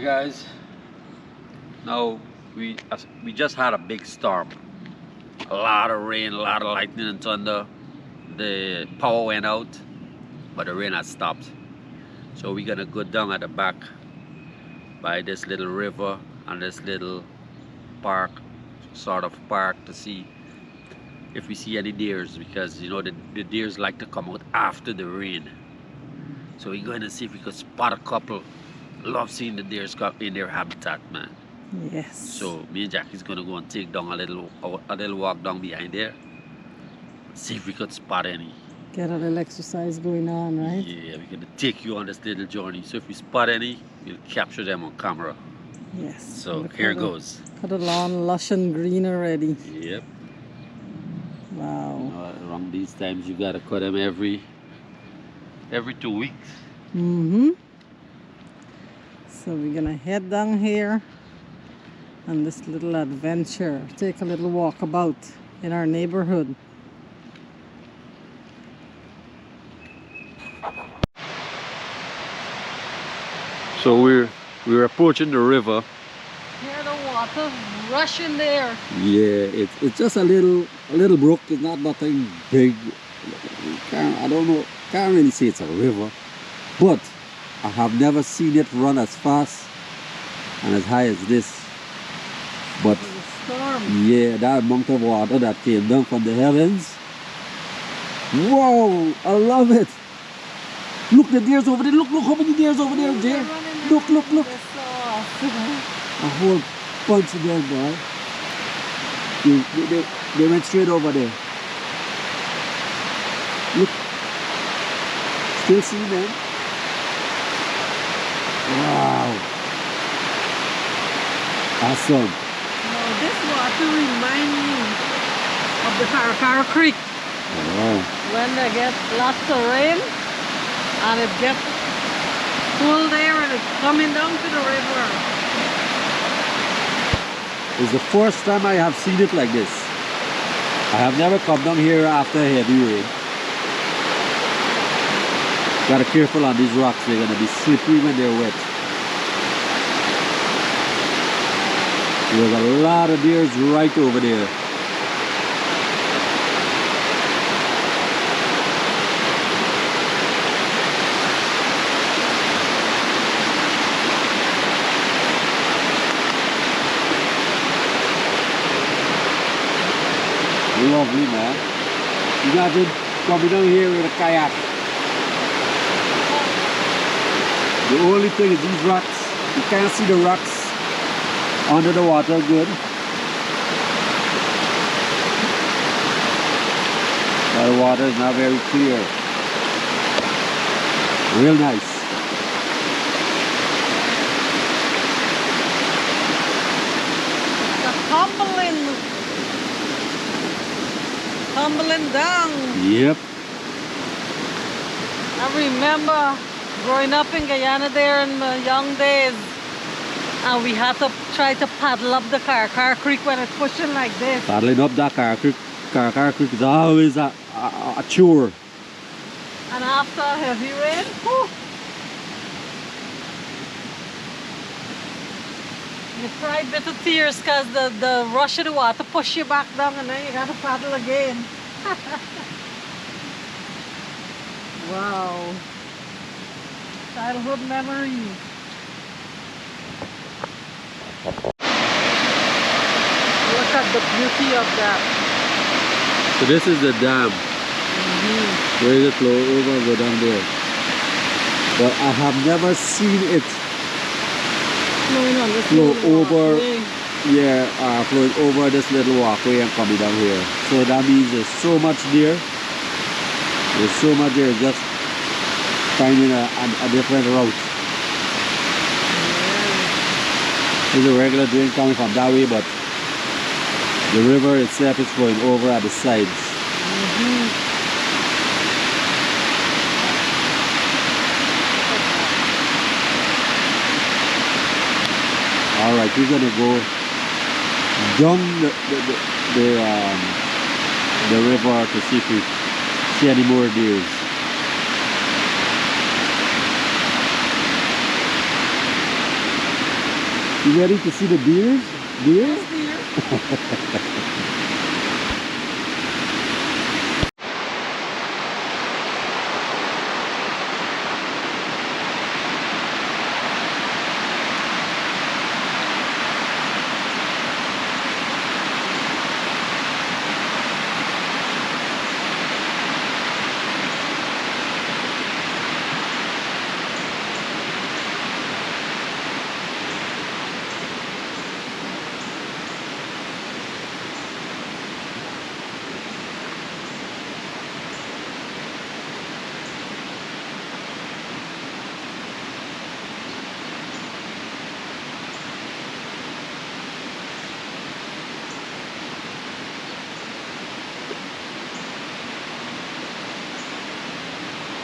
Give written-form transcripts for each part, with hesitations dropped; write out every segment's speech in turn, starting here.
guys, now we just had a big storm, a lot of rain, a lot of lightning and thunder. The power went out, but the rain has stopped. So we're gonna go down at the back by this little river and this little park, sort of park, to see if we see any deers, because you know the deers like to come out after the rain. So we're going to see if we could spot a couple. Love seeing the deers come in their habitat, man. Yes. So me and Jackie's gonna go and take down a little walk down behind there. See if we could spot any. Get a little exercise going on, right? Yeah, we're gonna take you on this little journey. So if we spot any, we'll capture them on camera. Yes. So here goes. Got the lawn lush and green already. Yep. Wow. Around these times you gotta cut them every 2 weeks. Mm-hmm. So we're gonna head down here on this little adventure. Take a little walk about in our neighborhood. So we're approaching the river. Hear the water rushing there. Yeah, it's just a little brook. It's not nothing big. Can't really say it's a river, but I have never seen it run as fast and as high as this. But Storm. yeah, that amount of water that came down from the heavens. Whoa, I love it. Look, the deers over there. Look how many deers over there, Jay. Look. A whole bunch of them, boy. They went straight over there. Look. Still see them? Wow. Awesome. Now this water reminds me of the Caracara Creek. Oh. When they get lots of rain and it gets full there and it's coming down to the river. It's the first time I have seen it like this. I have never come down here after heavy rain. Gotta be careful on these rocks, they're gonna be slippery when they're wet. There's a lot of deers right over there. Lovely, man. Imagine coming down here with a kayak. The only thing is these rocks, you can't see the rocks under the water good. The water is not very clear. Real nice. Tumbling down. Yep. I remember growing up in Guyana there in my young days, and we had to try to paddle up the Caracara Creek when it's pushing like this. Paddling up that Caracara Creek is always a chore. And after heavy rain, whew, you cry bitter tears because the rush of the water push you back down and then you got to paddle again. Wow. Childhood memories. Look at the beauty of that. So this is the dam. Where the flow over go down there. But I have never seen it flow over. Yeah, flowing over this little walkway and coming down here. So that means there's so much there. There's so much there, just finding a different route. There's a regular drain coming from that way, but the river itself is flowing over at the sides. Alright, we're gonna go down the river to see if we see any more deers. You ready to see the deers? Deers?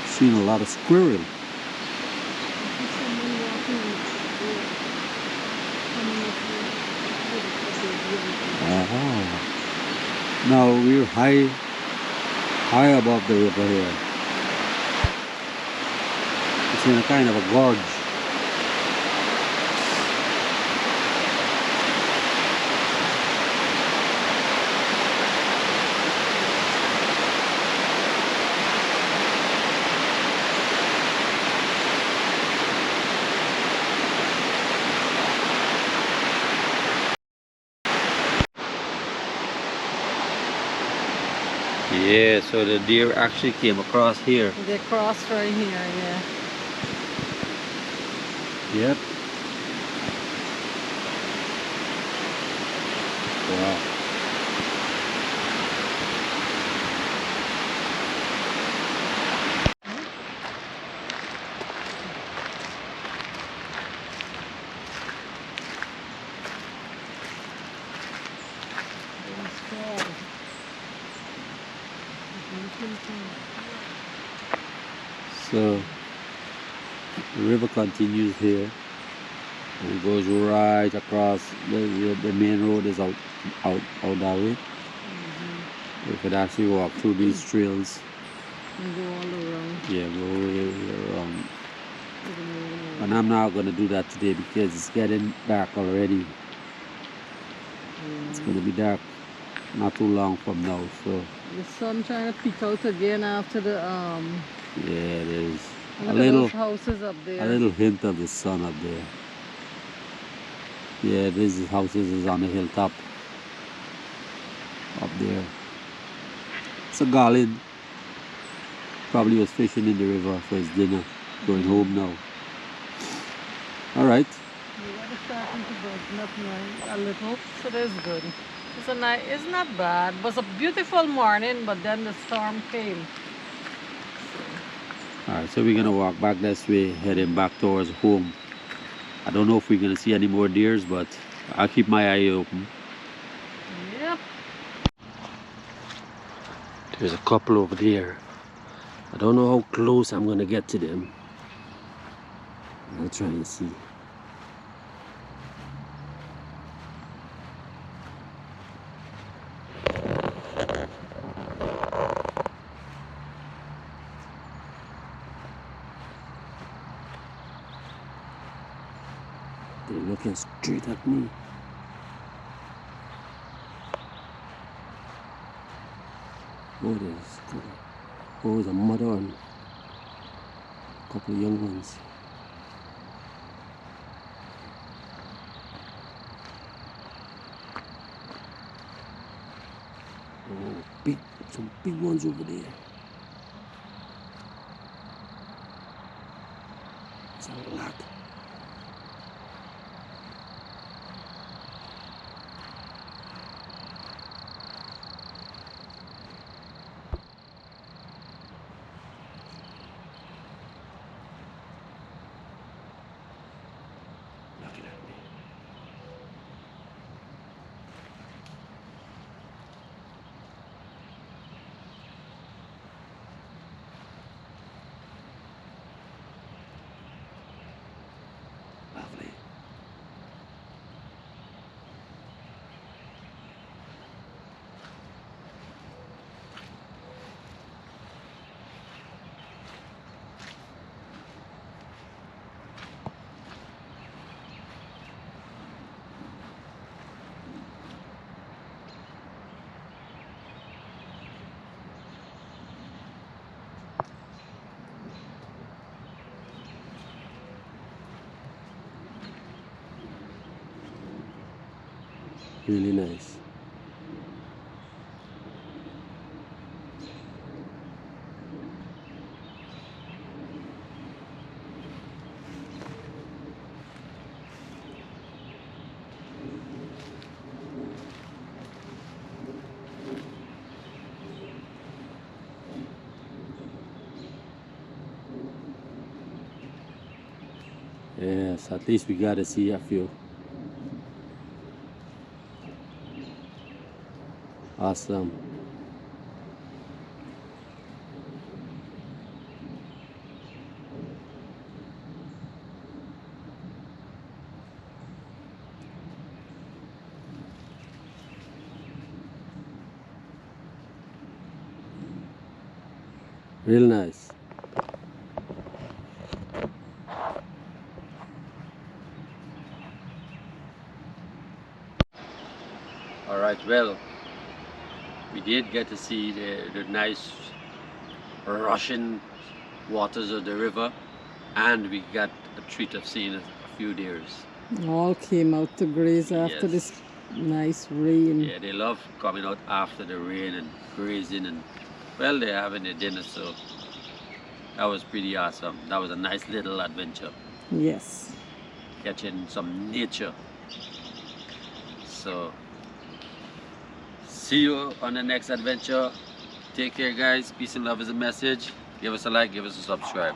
Seen a lot of squirrel. Now we're high above the river here. It's in a kind of a gorge. Yeah, so the deer actually came across here. They crossed right here, yeah. Yep. Wow. So the river continues here and it goes right across. The main road is out that way. We could actually walk through these trails. And go all around. Yeah, go way around. And I'm not gonna do that today because it's getting dark already. It's gonna be dark not too long from now, so The sun trying to peek out again after the yeah, there's look a at little those houses up there. a little hint of the sun up there. Yeah, these houses is on the hilltop up there. It's a garland. Probably was fishing in the river for his dinner. Going home now. All right. The weather's starting to brighten up now a little, so that's good. It's not bad. It was a beautiful morning, but then the storm came. All right, so we're gonna walk back this way, heading back towards home. I don't know if we're gonna see any more deers, but I'll keep my eye open. Yep. There's a couple over there. I don't know how close I'm gonna get to them. I'll try and see. They're looking straight at me. Oh, there's a mother and a couple of young ones. Oh, some big ones over there. There's a lot. Looking at me. Really nice. Yes, at least we got to see a few. Awesome. Real nice. All right, well, we did get to see the nice rushing waters of the river, and we got a treat of seeing a few deers. All came out to graze after Yes. this nice rain. Yeah, they love coming out after the rain and grazing, and well, they're having their dinner, so that was pretty awesome. That was a nice little adventure, Yes. catching some nature. So, see you on the next adventure. Take care, guys. Peace and love is a message. Give us a like, give us a subscribe.